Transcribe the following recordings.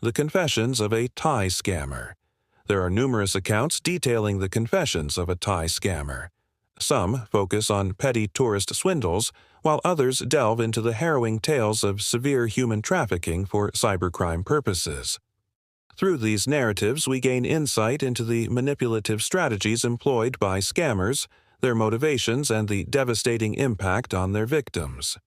The Confessions of a Thai Scammer. There are numerous accounts detailing the confessions of a Thai scammer. Some focus on petty tourist swindles, while others delve into the harrowing tales of severe human trafficking for cybercrime purposes. Through these narratives, we gain insight into the manipulative strategies employed by scammers, their motivations, and the devastating impact on their victims.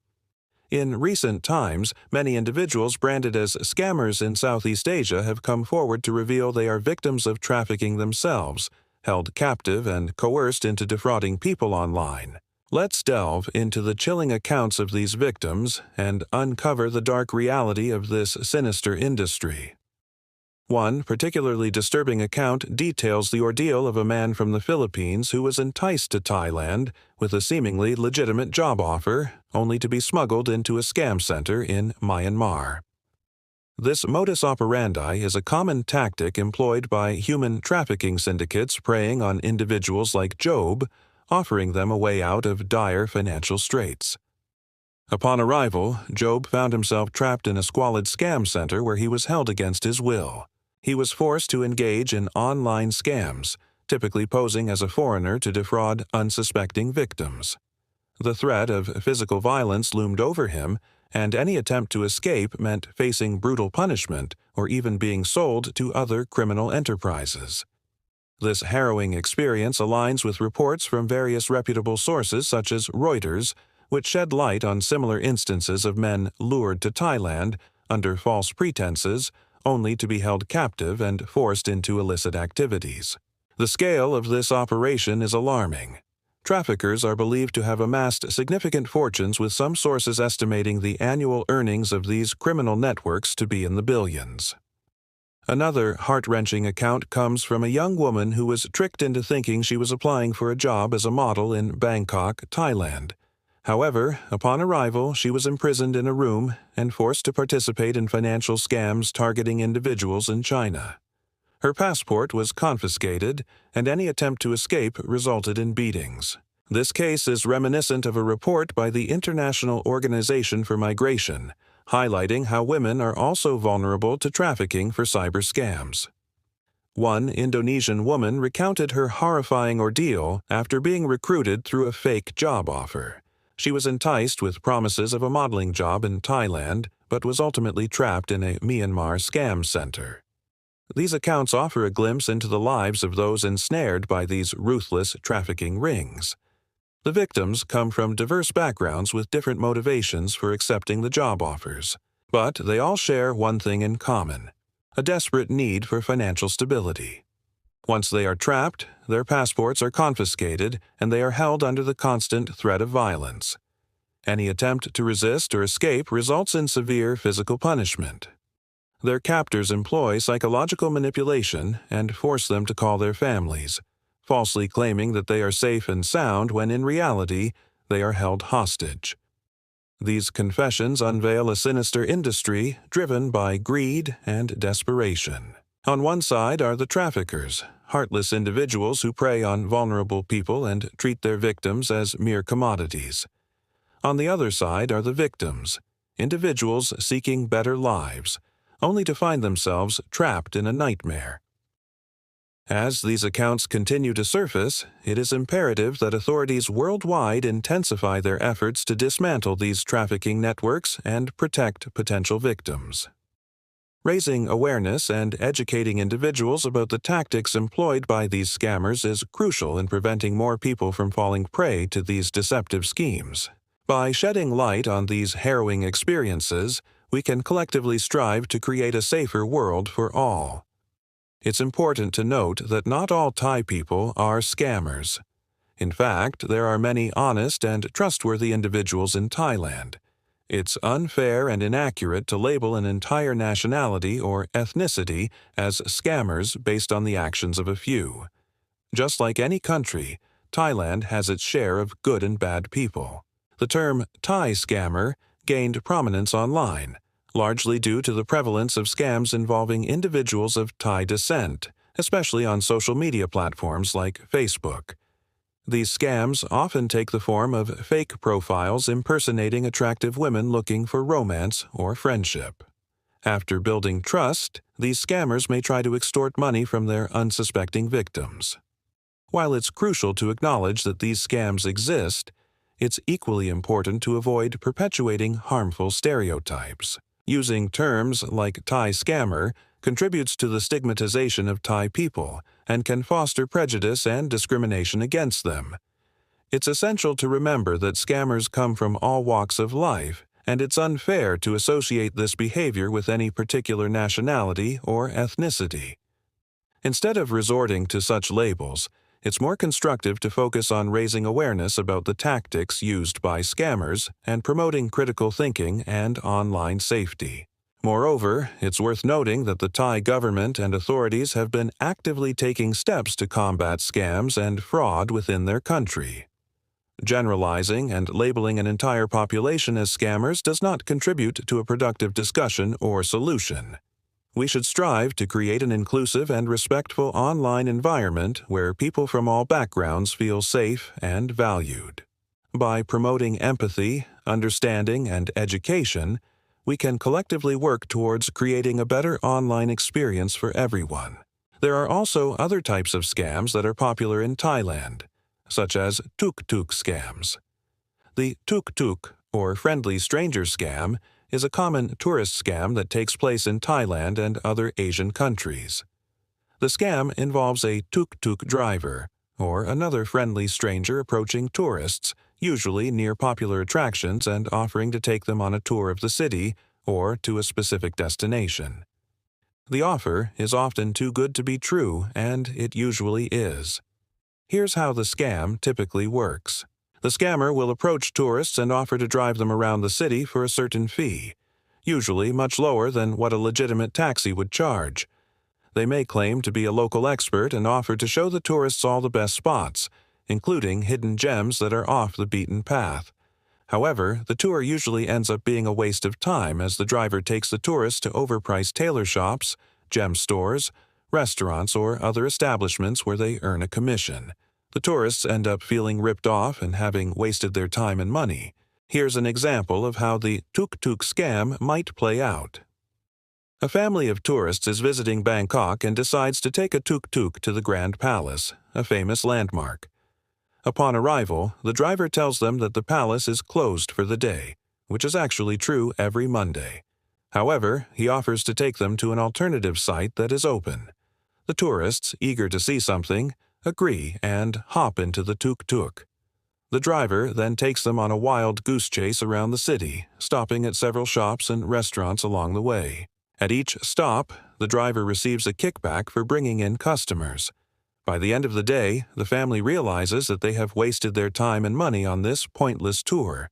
In recent times, many individuals branded as scammers in Southeast Asia have come forward to reveal they are victims of trafficking themselves, held captive and coerced into defrauding people online. Let's delve into the chilling accounts of these victims and uncover the dark reality of this sinister industry. One particularly disturbing account details the ordeal of a man from the Philippines who was enticed to Thailand with a seemingly legitimate job offer, only to be smuggled into a scam center in Myanmar. This modus operandi is a common tactic employed by human trafficking syndicates preying on individuals like Job, offering them a way out of dire financial straits. Upon arrival, Job found himself trapped in a squalid scam center where he was held against his will. He was forced to engage in online scams, typically posing as a foreigner to defraud unsuspecting victims. The threat of physical violence loomed over him, and any attempt to escape meant facing brutal punishment or even being sold to other criminal enterprises. This harrowing experience aligns with reports from various reputable sources such as Reuters, which shed light on similar instances of men lured to Thailand under false pretenses, only to be held captive and forced into illicit activities. The scale of this operation is alarming. Traffickers are believed to have amassed significant fortunes, with some sources estimating the annual earnings of these criminal networks to be in the billions. Another heart-wrenching account comes from a young woman who was tricked into thinking she was applying for a job as a model in Bangkok, Thailand. However, upon arrival, she was imprisoned in a room and forced to participate in financial scams targeting individuals in China. Her passport was confiscated, and any attempt to escape resulted in beatings. This case is reminiscent of a report by the International Organization for Migration, highlighting how women are also vulnerable to trafficking for cyber scams. One Indonesian woman recounted her horrifying ordeal after being recruited through a fake job offer. She was enticed with promises of a modeling job in Thailand, but was ultimately trapped in a Myanmar scam center. These accounts offer a glimpse into the lives of those ensnared by these ruthless trafficking rings. The victims come from diverse backgrounds with different motivations for accepting the job offers, but they all share one thing in common: a desperate need for financial stability. Once they are trapped, their passports are confiscated and they are held under the constant threat of violence. Any attempt to resist or escape results in severe physical punishment. Their captors employ psychological manipulation and force them to call their families, falsely claiming that they are safe and sound when in reality they are held hostage. These confessions unveil a sinister industry driven by greed and desperation. On one side are the traffickers, heartless individuals who prey on vulnerable people and treat their victims as mere commodities. On the other side are the victims, individuals seeking better lives, only to find themselves trapped in a nightmare. As these accounts continue to surface, it is imperative that authorities worldwide intensify their efforts to dismantle these trafficking networks and protect potential victims. Raising awareness and educating individuals about the tactics employed by these scammers is crucial in preventing more people from falling prey to these deceptive schemes. By shedding light on these harrowing experiences, we can collectively strive to create a safer world for all. It's important to note that not all Thai people are scammers. In fact, there are many honest and trustworthy individuals in Thailand. It's unfair and inaccurate to label an entire nationality or ethnicity as scammers based on the actions of a few. Just like any country, Thailand has its share of good and bad people. The term Thai scammer gained prominence online, largely due to the prevalence of scams involving individuals of Thai descent, especially on social media platforms like Facebook. These scams often take the form of fake profiles impersonating attractive women looking for romance or friendship. After building trust, these scammers may try to extort money from their unsuspecting victims. While it's crucial to acknowledge that these scams exist, it's equally important to avoid perpetuating harmful stereotypes. Using terms like Thai scammer contributes to the stigmatization of Thai people and can foster prejudice and discrimination against them. It's essential to remember that scammers come from all walks of life, and it's unfair to associate this behavior with any particular nationality or ethnicity. Instead of resorting to such labels, it's more constructive to focus on raising awareness about the tactics used by scammers and promoting critical thinking and online safety. Moreover, it's worth noting that the Thai government and authorities have been actively taking steps to combat scams and fraud within their country. Generalizing and labeling an entire population as scammers does not contribute to a productive discussion or solution. We should strive to create an inclusive and respectful online environment where people from all backgrounds feel safe and valued. By promoting empathy, understanding, and education, we can collectively work towards creating a better online experience for everyone. There are also other types of scams that are popular in Thailand, such as tuk-tuk scams. The tuk-tuk, or friendly stranger scam, is a common tourist scam that takes place in Thailand and other Asian countries. The scam involves a tuk-tuk driver, or another friendly stranger approaching tourists, usually near popular attractions, and offering to take them on a tour of the city or to a specific destination. The offer is often too good to be true, and it usually is. Here's how the scam typically works. The scammer will approach tourists and offer to drive them around the city for a certain fee, usually much lower than what a legitimate taxi would charge. They may claim to be a local expert and offer to show the tourists all the best spots, including hidden gems that are off the beaten path. However, the tour usually ends up being a waste of time as the driver takes the tourists to overpriced tailor shops, gem stores, restaurants, or other establishments where they earn a commission. The tourists end up feeling ripped off and having wasted their time and money. Here's an example of how the tuk-tuk scam might play out. A family of tourists is visiting Bangkok and decides to take a tuk-tuk to the Grand Palace, a famous landmark. Upon arrival, the driver tells them that the palace is closed for the day, which is actually true every Monday. However, he offers to take them to an alternative site that is open. The tourists, eager to see something, agree and hop into the tuk-tuk. The driver then takes them on a wild goose chase around the city, stopping at several shops and restaurants along the way. At each stop, the driver receives a kickback for bringing in customers. By the end of the day, the family realizes that they have wasted their time and money on this pointless tour.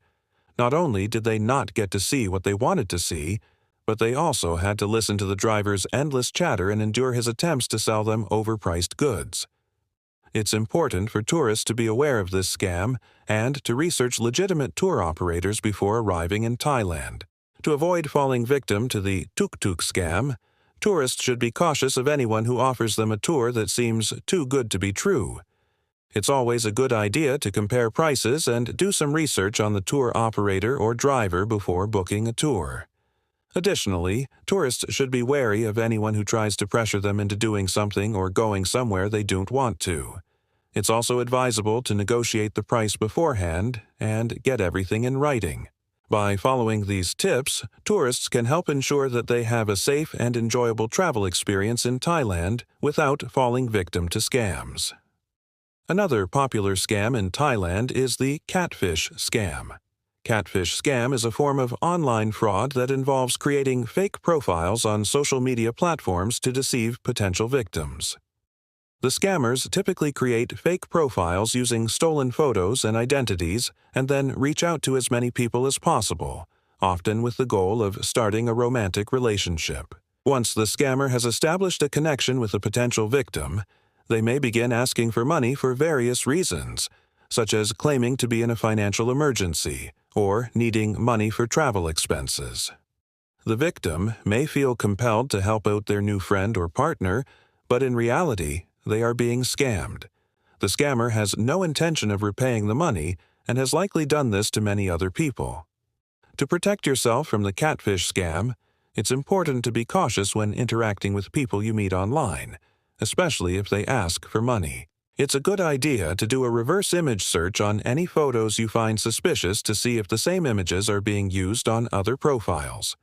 Not only did they not get to see what they wanted to see, but they also had to listen to the driver's endless chatter and endure his attempts to sell them overpriced goods. It's important for tourists to be aware of this scam and to research legitimate tour operators before arriving in Thailand. To avoid falling victim to the tuk-tuk scam, tourists should be cautious of anyone who offers them a tour that seems too good to be true. It's always a good idea to compare prices and do some research on the tour operator or driver before booking a tour. Additionally, tourists should be wary of anyone who tries to pressure them into doing something or going somewhere they don't want to. It's also advisable to negotiate the price beforehand and get everything in writing. By following these tips, tourists can help ensure that they have a safe and enjoyable travel experience in Thailand without falling victim to scams. Another popular scam in Thailand is the catfish scam. Catfish scam is a form of online fraud that involves creating fake profiles on social media platforms to deceive potential victims. The scammers typically create fake profiles using stolen photos and identities and then reach out to as many people as possible, often with the goal of starting a romantic relationship. Once the scammer has established a connection with a potential victim, they may begin asking for money for various reasons, such as claiming to be in a financial emergency or needing money for travel expenses. The victim may feel compelled to help out their new friend or partner, but in reality, they are being scammed. The scammer has no intention of repaying the money and has likely done this to many other people. To protect yourself from the catfish scam, It's important to be cautious when interacting with people you meet online, especially if they ask for money. It's a good idea to do a reverse image search on any photos you find suspicious to see if the same images are being used on other profiles.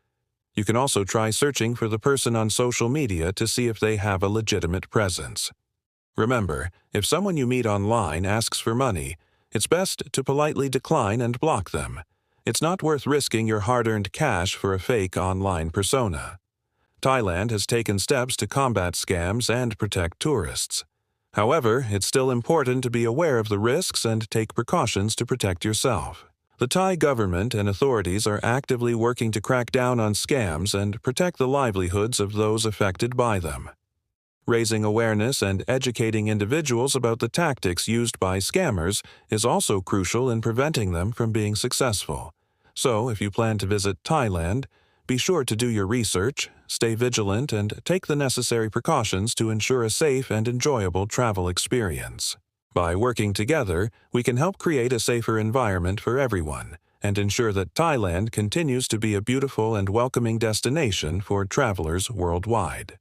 You can also try searching for the person on social media to see if they have a legitimate presence. Remember, if someone you meet online asks for money, it's best to politely decline and block them. It's not worth risking your hard-earned cash for a fake online persona. Thailand has taken steps to combat scams and protect tourists. However, it's still important to be aware of the risks and take precautions to protect yourself. The Thai government and authorities are actively working to crack down on scams and protect the livelihoods of those affected by them. Raising awareness and educating individuals about the tactics used by scammers is also crucial in preventing them from being successful. So, if you plan to visit Thailand, be sure to do your research, stay vigilant, and take the necessary precautions to ensure a safe and enjoyable travel experience. By working together, we can help create a safer environment for everyone and ensure that Thailand continues to be a beautiful and welcoming destination for travelers worldwide.